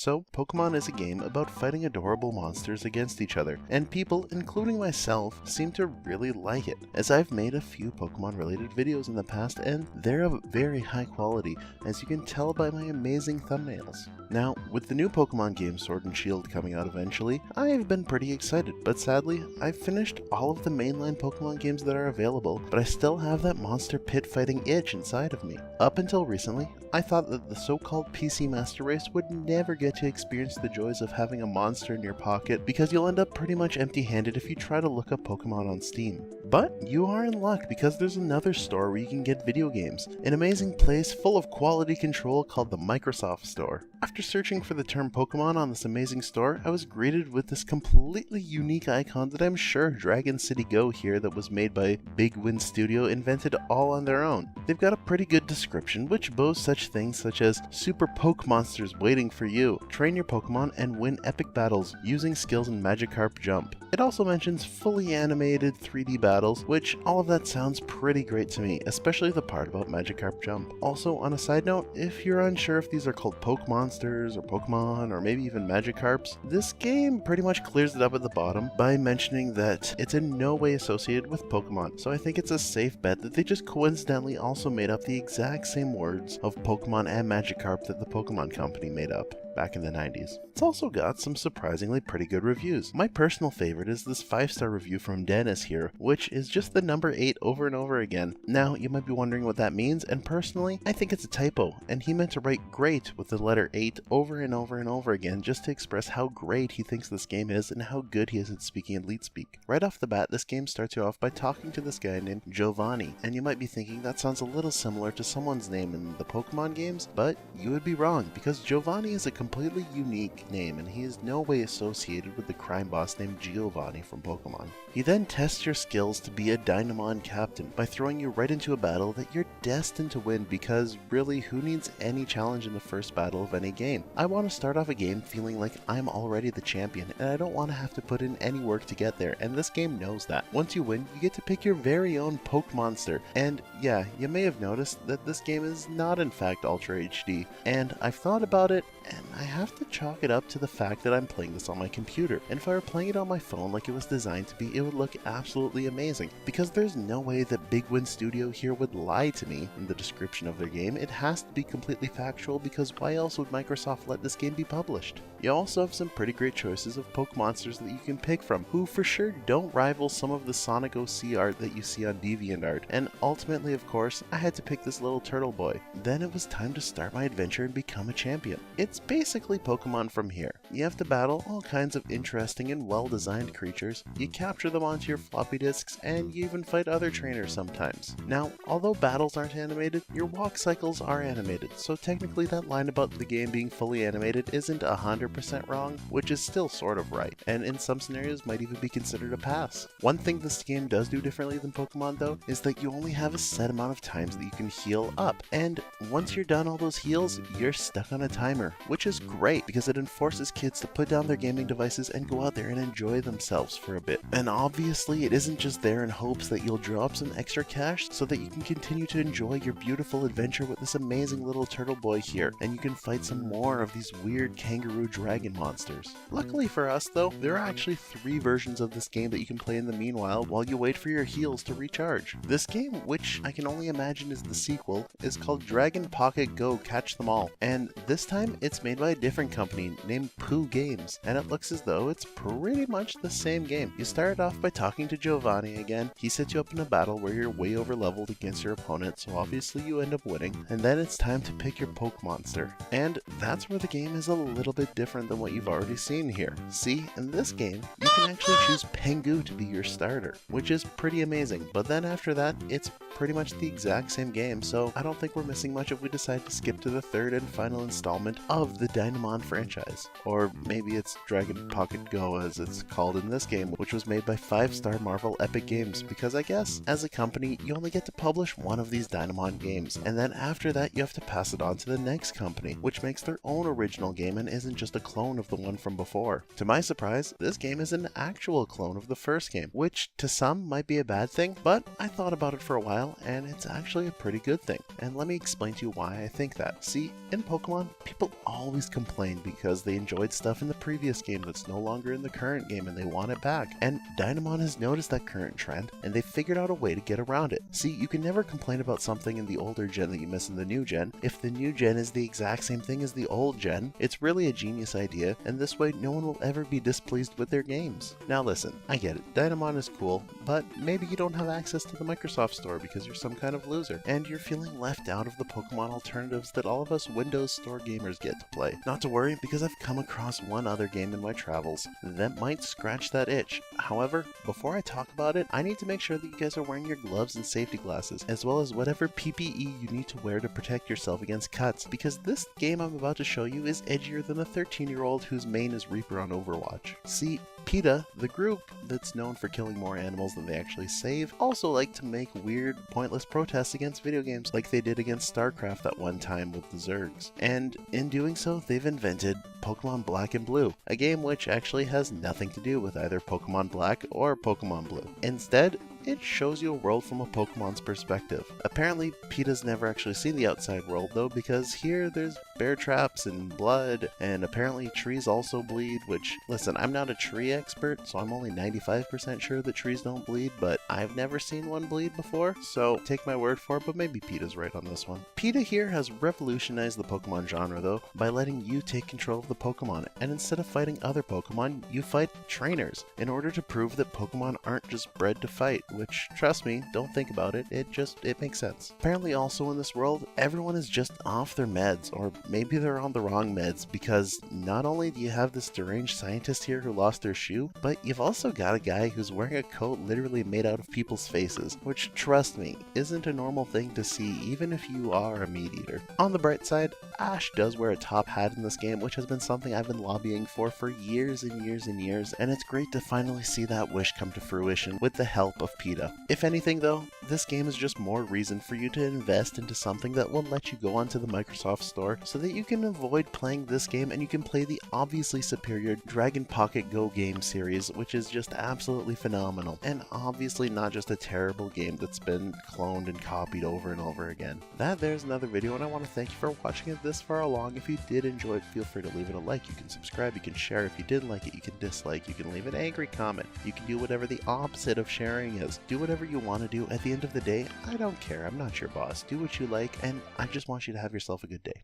So, Pokemon is a game about fighting adorable monsters against each other, and people, including myself, seem to really like it, as I've made a few Pokemon related videos in the past and they're of very high quality, as you can tell by my amazing thumbnails. Now, with the new Pokemon game Sword and Shield coming out eventually, I've been pretty excited, but sadly, I've finished all of the mainline Pokemon games that are available, but I still have that monster pit fighting itch inside of me. Up until recently, I thought that the so-called PC Master Race would never get to experience the joys of having a monster in your pocket because you'll end up pretty much empty-handed if you try to look up Pokemon on Steam. But you are in luck because there's another store where you can get video games, an amazing place full of quality control called the Microsoft Store. After searching for the term Pokemon on this amazing store, I was greeted with this completely unique icon that I'm sure Dragon City Go here that was made by Big Win Studio invented all on their own. They've got a pretty good description which boasts such things such as super poke monsters waiting for you, train your Pokemon and win epic battles using skills in Magikarp Jump. It also mentions fully animated 3D battles, which all of that sounds pretty great to me, especially the part about Magikarp Jump. Also, on a side note, if you're unsure if these are called Poke Monsters or Pokemon or maybe even Magikarps, this game pretty much clears it up at the bottom by mentioning that it's in no way associated with Pokemon, so I think it's a safe bet that they just coincidentally also made up the exact same words of Pokemon and Magikarp that the Pokemon Company made up back in the 90s. It's also got some surprisingly pretty good reviews. My personal favorite is this 5-star review from Dennis here, which is just the number 8 over and over again. Now, you might be wondering what that means, and personally, I think it's a typo, and he meant to write great with the letter 8 over and over and over again just to express how great he thinks this game is and how good he is at speaking in leet speak. Right off the bat, this game starts you off by talking to this guy named Giovanni, and you might be thinking that sounds a little similar to someone's name in the Pokemon games, but you would be wrong, because Giovanni is a completely unique name and he is no way associated with the crime boss named Giovanni from Pokemon. He then tests your skills to be a Dynamon captain by throwing you right into a battle that you're destined to win, because really, who needs any challenge in the first battle of any game? I want to start off a game feeling like I'm already the champion and I don't want to have to put in any work to get there, and this game knows that. Once you win, you get to pick your very own Poke Monster, and yeah, you may have noticed that this game is not in fact Ultra HD, and I've thought about it and I have to chalk it up to the fact that I'm playing this on my computer, and if I were playing it on my phone like it was designed to be, it would look absolutely amazing, because there's no way that Big Win Studio here would lie to me in the description of their game. It has to be completely factual, because why else would Microsoft let this game be published? You also have some pretty great choices of Poke Monsters that you can pick from, who for sure don't rival some of the Sonic OC art that you see on DeviantArt, and ultimately, of course, I had to pick this little turtle boy. Then it was time to start my adventure and become a champion. It's basically Pokemon from here. You have to battle all kinds of interesting and well-designed creatures, you capture them onto your floppy disks, and you even fight other trainers sometimes. Now, although battles aren't animated, your walk cycles are animated, so technically that line about the game being fully animated isn't 100% wrong, which is still sort of right, and in some scenarios might even be considered a pass. One thing this game does do differently than Pokemon though, is that you only have a set amount of times that you can heal up, and once you're done all those heals, you're stuck on a timer, which is great because it enforces kids to put down their gaming devices and go out there and enjoy themselves for a bit. And obviously it isn't just there in hopes that you'll drop some extra cash so that you can continue to enjoy your beautiful adventure with this amazing little turtle boy here, and you can fight some more of these weird kangaroo dragon monsters. Luckily for us though, there are actually 3 versions of this game that you can play in the meanwhile while you wait for your heals to recharge. This game, which I can only imagine is the sequel, is called Dragon Pocket Go Catch Them All, and this time it's made by a different company named Pooh Games, and it looks as though it's pretty much the same game. You start off by talking to Giovanni again. He sets you up in a battle where you're way over leveled against your opponent, so obviously you end up winning, and then it's time to pick your Poke Monster. And that's where the game is a little bit different than what you've already seen here. See, in this game, you can actually choose Pengu to be your starter, which is pretty amazing, but then after that, it's pretty much the exact same game, so I don't think we're missing much if we decide to skip to the 3rd and final installment of the Dynamon franchise. Or maybe it's Dragon Pocket Go as it's called in this game, which was made by 5-star Marvel Epic Games, because I guess, as a company, you only get to publish one of these Dynamon games, and then after that you have to pass it on to the next company, which makes their own original game and isn't just a clone of the one from before. To my surprise, this game is an actual clone of the first game, which to some might be a bad thing, but I thought about it for a while and it's actually a pretty good thing. And let me explain to you why I think that. See, in Pokemon, people always always complained because they enjoyed stuff in the previous game that's no longer in the current game and they want it back. And Dynamon has noticed that current trend and they figured out a way to get around it. See, you can never complain about something in the older gen that you miss in the new gen if the new gen is the exact same thing as the old gen. It's really a genius idea, and this way no one will ever be displeased with their games. Now listen, I get it, Dynamon is cool, but maybe you don't have access to the Microsoft Store because you're some kind of loser, and you're feeling left out of the Pokemon alternatives that all of us Windows Store gamers get to play. Not to worry, because I've come across one other game in my travels that might scratch that itch. However, before I talk about it, I need to make sure that you guys are wearing your gloves and safety glasses, as well as whatever PPE you need to wear to protect yourself against cuts, because this game I'm about to show you is edgier than a 13-year-old whose main is Reaper on Overwatch. See, PETA, the group that's known for killing more animals than they actually save, also like to make weird, pointless protests against video games like they did against StarCraft at one time with the Zergs. And in doing so, they've invented Pokemon Black and Blue, a game which actually has nothing to do with either Pokemon Black or Pokemon Blue. Instead, it shows you a world from a Pokemon's perspective. Apparently, PETA's never actually seen the outside world though, because here there's bear traps and blood, and apparently trees also bleed, which, listen, I'm not a tree expert, so I'm only 95% sure that trees don't bleed, but I've never seen one bleed before, so take my word for it, but maybe PETA's right on this one. PETA here has revolutionized the Pokemon genre though, by letting you take control of the Pokemon, and instead of fighting other Pokemon, you fight trainers, in order to prove that Pokemon aren't just bred to fight, which, trust me, don't think about it, it makes sense. Apparently also in this world, everyone is just off their meds, or maybe they're on the wrong meds, because not only do you have this deranged scientist here who lost their shoe, but you've also got a guy who's wearing a coat literally made out of people's faces, which, trust me, isn't a normal thing to see even if you are a meat eater. On the bright side, Ash does wear a top hat in this game, which has been something I've been lobbying for years and years and years, and it's great to finally see that wish come to fruition with the help of PETA. If anything though, this game is just more reason for you to invest into something that will let you go onto the Microsoft Store so that you can avoid playing this game and you can play the obviously superior Dragon Pocket Go game series, which is just absolutely phenomenal, and obviously not just a terrible game that's been cloned and copied over and over again. There's another video, and I want to thank you for watching it this far along. If you did enjoy it, feel free to leave it a like, you can subscribe, you can share. If you didn't like it, you can dislike, you can leave an angry comment, you can do whatever the opposite of sharing is. Do whatever you want to do. At the end of the day, I don't care. I'm not your boss. Do what you like, and I just want you to have yourself a good day.